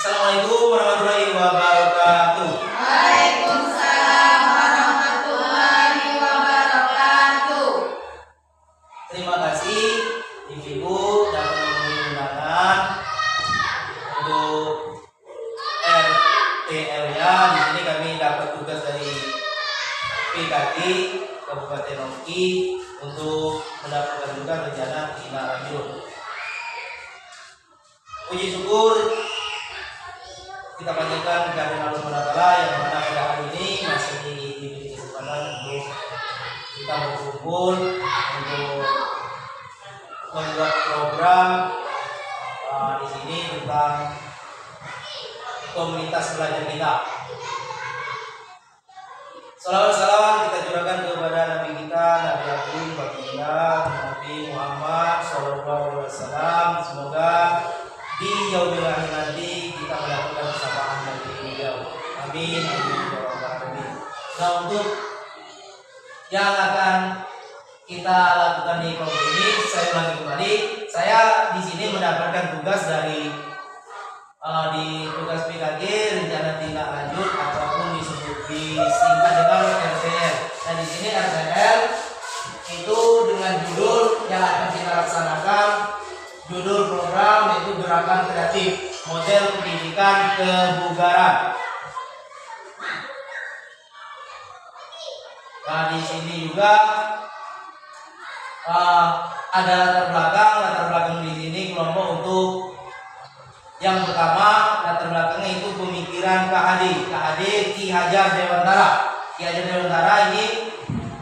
Assalamualaikum warahmatullahi wabarakatuh. Waalaikumsalam warahmatullahi wabarakatuh. Terima kasih Ibu dapat memenuhi undangan untuk RTL-nya. Di sini kami dapat tugas dari PKG Kabupaten Oki untuk mendapatkan juga rencana tindak lanjut. Puji syukur kita panjatkan kehadiran Allah SWT yang mana pada hari ini masih diberi kesempatan untuk kita berkumpul untuk membuat program di sini tentang komunitas belajar kita. Salawat kita curahkan kepada Nabi kita, Nabi Agung, Baginda Nabi Muhammad SAW. Semoga di yaumil akhir nanti kita mendapatkan kesabaran dari beliau. Amin. Amin. Nah, untuk yang akan kita lakukan di program ini, saya ulangi kembali. Saya di sini mendapatkan tugas dari di tugas PKG rencana tindak lanjut ataupun disingkat dengan RTL. Nah, di sini RTL itu dengan judul yang akan kita laksanakan. Judul program yaitu Gerakan Kreatif Model Pendidikan Kebugaran. Nah, di sini juga ada latar belakang di sini kelompok untuk yang pertama. Latar belakangnya itu pemikiran KHD Ki Hajar Dewantara. Ki Hajar Dewantara ini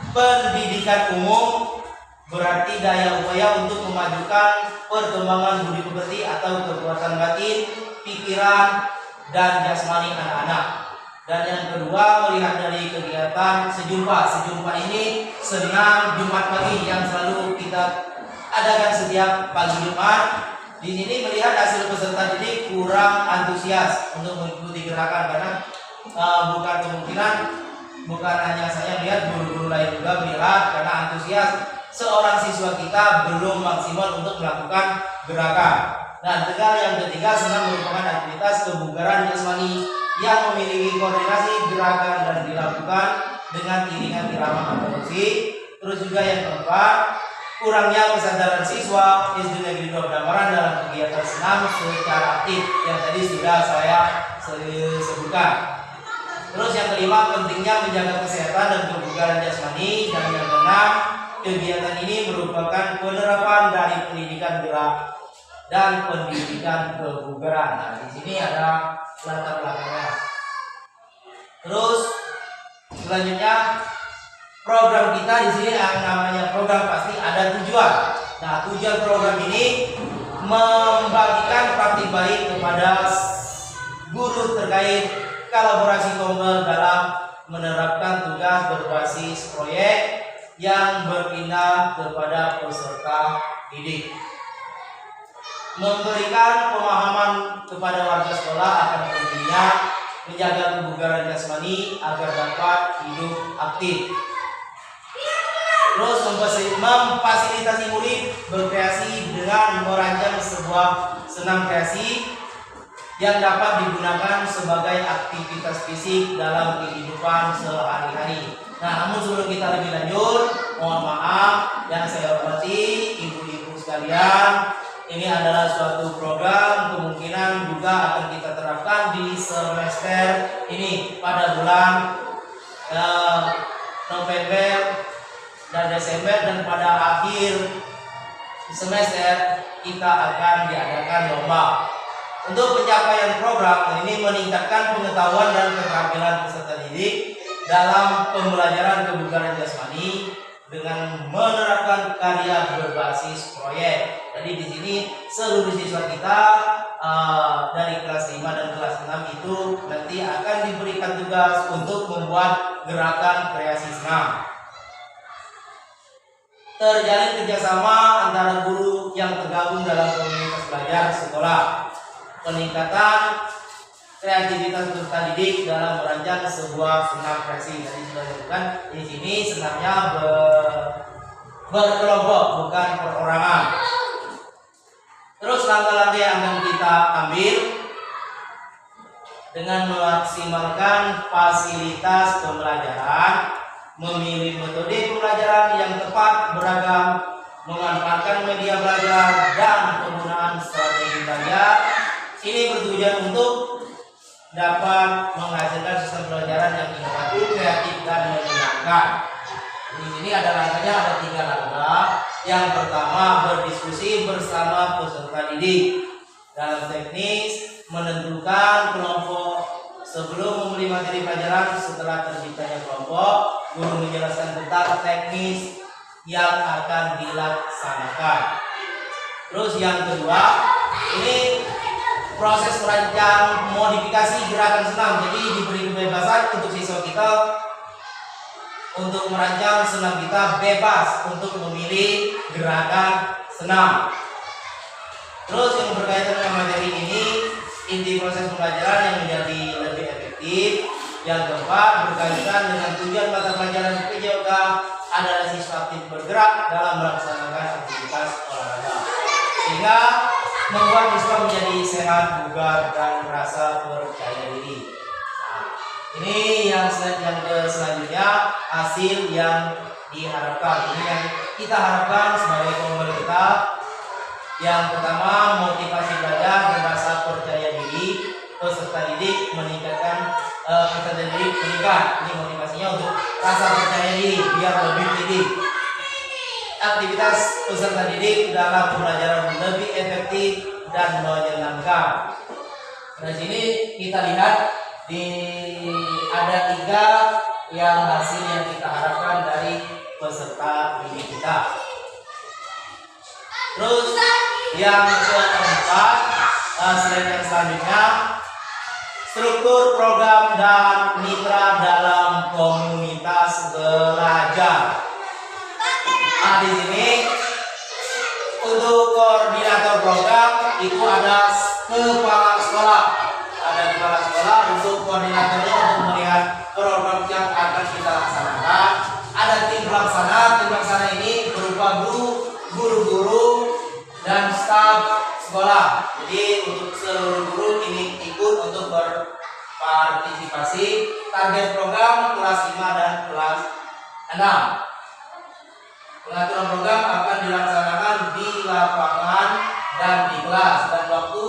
pendidikan umum berarti daya upaya untuk memajukan perkembangan budi pekerti atau kekuatan batin, pikiran, dan jasmani anak-anak. Dan yang kedua, melihat dari kegiatan sejumpa. Sejumpa ini senam Jumat pagi yang selalu kita adakan setiap pagi Jumat. Di sini melihat hasil peserta didik kurang antusias untuk mengikuti gerakan karena bukan kemungkinan bukan hanya saya melihat, guru-guru lain juga melihat karena antusias seorang siswa kita belum maksimal untuk melakukan gerakan. Dan yang ketiga, senam merupakan aktivitas kebugaran jasmani yang memiliki koordinasi gerakan dan dilakukan dengan iringan irama atau musik. Terus juga yang keempat, kurangnya kesadaran siswa SD Negeri 2 Bedamaran dalam kegiatan senam secara aktif yang tadi sudah saya sebutkan. Terus yang kelima, pentingnya menjaga kesehatan dan kebugaran jasmani. Dan yang keenam, kegiatan ini merupakan penerapan dari pendidikan gerak dan pendidikan kebugaran. Nah, di sini ada latar belakangnya. Terus selanjutnya program kita di sini yang namanya program pasti ada tujuan. Nah, tujuan program ini membagikan praktik baik kepada guru terkait kolaborasi kompel dalam menerapkan tugas berbasis proyek yang berpindah kepada peserta didik. Memberikan pemahaman kepada warga sekolah akan pentingnya menjaga kebugaran jasmani agar dapat hidup aktif. Terus memfasilitasi murid berkreasi dengan merancang sebuah senam kreasi yang dapat digunakan sebagai aktivitas fisik dalam kehidupan sehari-hari. Nah, namun sebelum kita lebih lanjut, mohon maaf yang saya hormati ibu-ibu sekalian, ini adalah suatu program kemungkinan juga akan kita terapkan di semester ini pada bulan November dan Desember, dan pada akhir semester kita akan diadakan lomba. Untuk pencapaian program ini meningkatkan pengetahuan dan keterampilan peserta didik dalam pembelajaran kebugaran jasmani dengan menerapkan karya berbasis proyek. Jadi di sini seluruh siswa kita dari kelas 5 dan kelas 6 itu nanti akan diberikan tugas untuk membuat gerakan kreasi senam. Terjalin kerjasama antara guru yang tergabung dalam komunitas belajar sekolah. Peningkatan kreativitas peserta didik dalam merancang sebuah senam kreasi. Tadi sudah disebutkan di sini senamnya berkelompok bukan perorangan. Terus langkah-langkah yang akan kita ambil dengan memaksimalkan fasilitas pembelajaran, memilih metode pembelajaran yang tepat beragam, memanfaatkan media belajar dan penggunaan strategi belajar. Ini bertujuan untuk dapat menghasilkan sistem pelajaran yang inovatif, kreatif dan menyenangkan. Di sini ada langkahnya, ada 3 langkah. Yang pertama, berdiskusi bersama peserta didik. Dalam teknis, menentukan kelompok sebelum memberi materi pelajaran. Setelah terciptanya kelompok, guru menjelaskan tentang teknis yang akan dilaksanakan. Terus yang kedua, ini proses merancang modifikasi gerakan senam. Jadi diberi kebebasan untuk siswa kita untuk merancang senam kita, bebas untuk memilih gerakan senam. Terus yang berkaitan dengan materi ini, inti proses pembelajaran yang menjadi lebih efektif. Yang keempat, berkaitan dengan tujuan mata pelajaran PJOK adalah siswa aktif bergerak dalam melaksanakan aktivitas olahraga, sehingga membuat siswa menjadi sehat, bugar, dan merasa percaya diri. Nah, ini yang selanjutnya hasil yang diharapkan. Ini yang kita harapkan sebagai pemerintah. Yang pertama, motivasi belajar dan rasa percaya diri peserta didik meningkatkan. Peserta didik meningkat. Ini motivasinya untuk rasa percaya diri biar lebih didik. Aktivitas peserta didik dalam pembelajaran lebih efektif dan menyenangkan. Nah, sini kita lihat ada 3 yang hasil yang kita harapkan dari peserta didik kita. Terus yang keempat, slide yang selanjutnya, struktur program dan mitra dalam komunitas belajar. Nah, di sini untuk koordinator program itu ada kepala sekolah. Ada kepala sekolah untuk koordinatornya untuk melihat program yang akan kita laksanakan. Ada tim pelaksana. Tim pelaksana ini berupa guru-guru dan staf sekolah. Jadi untuk seluruh guru ini ikut untuk berpartisipasi. Target program kelas 5 dan kelas 6. Pengaturan program akan dilaksanakan di lapangan dan di kelas, dan waktu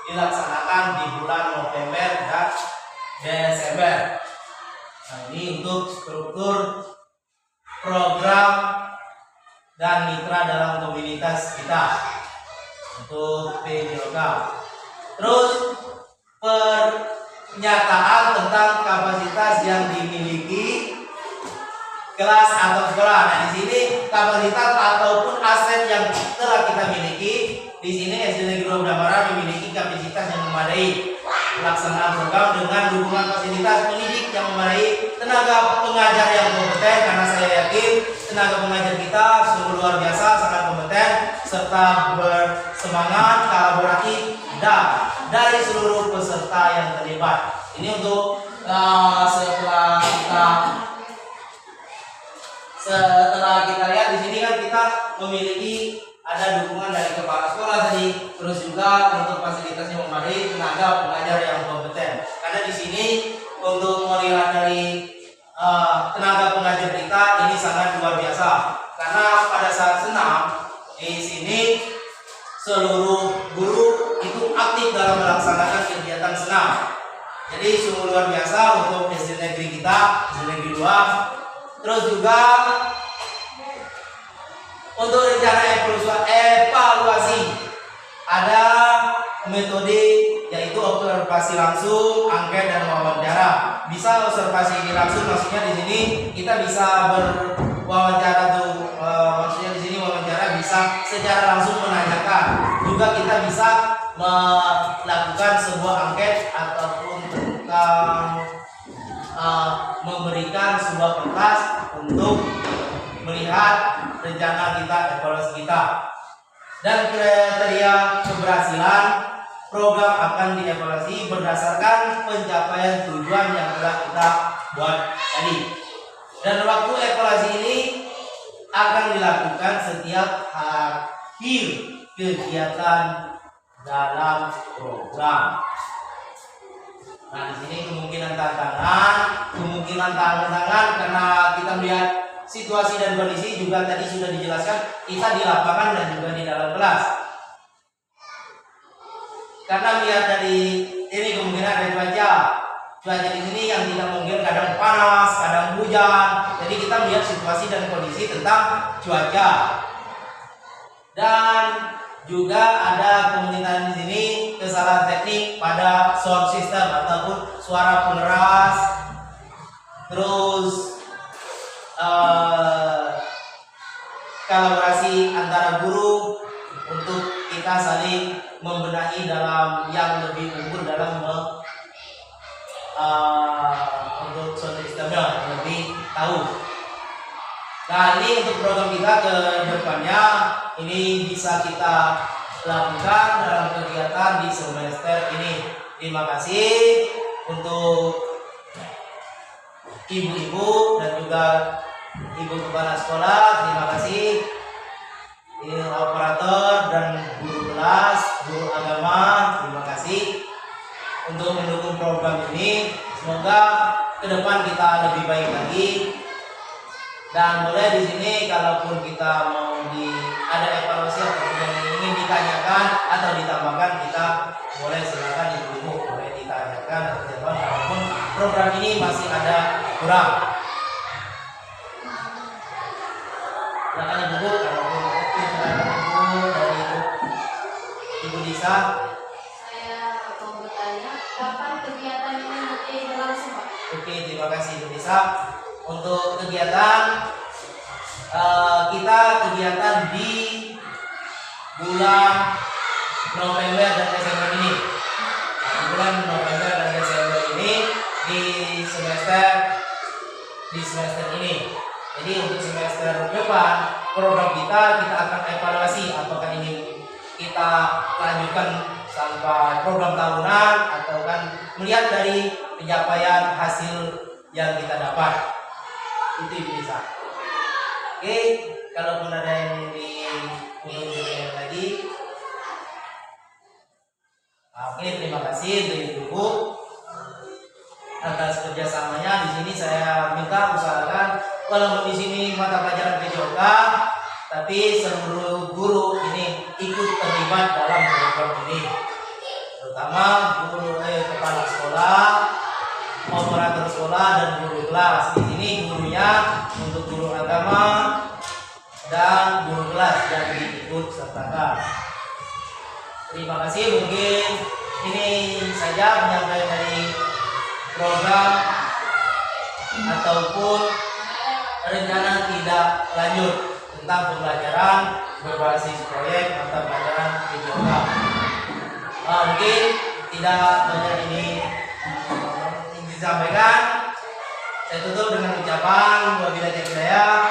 dilaksanakan di bulan November dan Desember. Nah, ini untuk struktur program dan mitra dalam komunitas kita untuk PJOK. Terus pernyataan tentang kapasitas yang dimiliki kelas atau sekolah. Nah, di sini kapasitas ataupun aset yang telah kita miliki. Di sini SD Negeri Udamara memiliki kapasitas yang memadai. Pelaksanaan program dengan dukungan fasilitas pendidik yang memadai, tenaga pengajar yang kompeten, karena saya yakin tenaga pengajar kita sungguh luar biasa, sangat kompeten serta bersemangat, kolaboratif, dan dari seluruh peserta yang terlibat. Ini untuk setelah kita lihat di sini kan kita memiliki ada dukungan dari kepala sekolah tadi, terus juga untuk fasilitas yang memadai, tenaga pengajar yang kompeten. Karena di sini untuk melihat dari tenaga pengajar kita ini sangat luar biasa. Karena pada saat senam di sini seluruh guru itu aktif dalam melaksanakan kegiatan senam. Jadi sungguh luar biasa untuk SD negeri kita, SD negeri 2. Terus juga untuk rencana evaluasi ada metode yaitu observasi langsung, angket, dan wawancara. Bisa observasi langsung, maksudnya di sini kita bisa berwawancara tuh, maksudnya di sini wawancara bisa secara langsung menanyakan. Juga kita bisa melakukan sebuah angket ataupun tentang memberikan sebuah kertas untuk melihat rencana kita, evaluasi kita. Dan kriteria keberhasilan program akan dievaluasi berdasarkan pencapaian tujuan yang telah kita buat tadi. Dan waktu evaluasi ini akan dilakukan setiap akhir kegiatan dalam program. Nah, di sini kemungkinan tantangan karena kita melihat situasi dan kondisi juga tadi sudah dijelaskan, kita di lapangan dan juga di dalam kelas. Karena melihat dari ini kemungkinan ada cuaca di sini yang tidak mungkin, kadang panas, kadang hujan. Jadi kita melihat situasi dan kondisi tentang cuaca. Dan juga ada kemungkinan di sini kesalahan teknik pada sound system ataupun suara pengeras. Terus kolaborasi antara guru untuk kita saling membenahi dalam yang lebih unggul dalam untuk sound systemnya lebih tahu. Nah, ini untuk program kita ke depannya ini bisa kita lakukan dalam kegiatan di semester ini. Terima kasih untuk ibu-ibu dan juga ibu kepala sekolah. Terima kasih ini operator dan guru kelas, guru agama. Terima kasih untuk mendukung program ini. Semoga ke depan kita lebih baik lagi. Dan boleh di sini kalaupun kita mau ada evaluasi atau yang ingin ditanyakan atau ditambahkan, kita boleh silakan ibu-ibu boleh ditanyakan atau jawab kalaupun program ini masih ada kurang. Silakan ibu kalaupun silakan ibu dari ibu Disa. Saya mau bertanya, kapan kegiatan ini nanti berlangsung, Pak? Oke, terima kasih ibu Disa. Untuk kegiatan kita di bulan November dan Desember ini. Bulan November dan Desember ini di semester ini. Jadi untuk semester depan program kita akan evaluasi apakah ini kita lanjutkan sampai program tahunan atau kan melihat dari pencapaian hasil yang kita dapat. Itu bisa. Oke, kalaupun ada yang ingin lagi. Oke, terima kasih untuk ibu atas kerjasamanya. Di sini saya minta usahakan walaupun di sini mata pelajaran PJOK, tapi seluruh guru ini ikut terlibat dalam program ini, terutama guru kepala sekolah, operator sekolah dan guru kelas. Di sini gurunya untuk guru agama dan guru kelas yang diikut sertakan. Terima kasih. Mungkin ini saja penyampaian dari program ataupun rencana tidak lanjut tentang pembelajaran berbasis proyek atau pelajaran PJOK. Mungkin tidak banyak ini disampaikan. Saya tutup dengan ucapan wabillahi taufiq hidayah.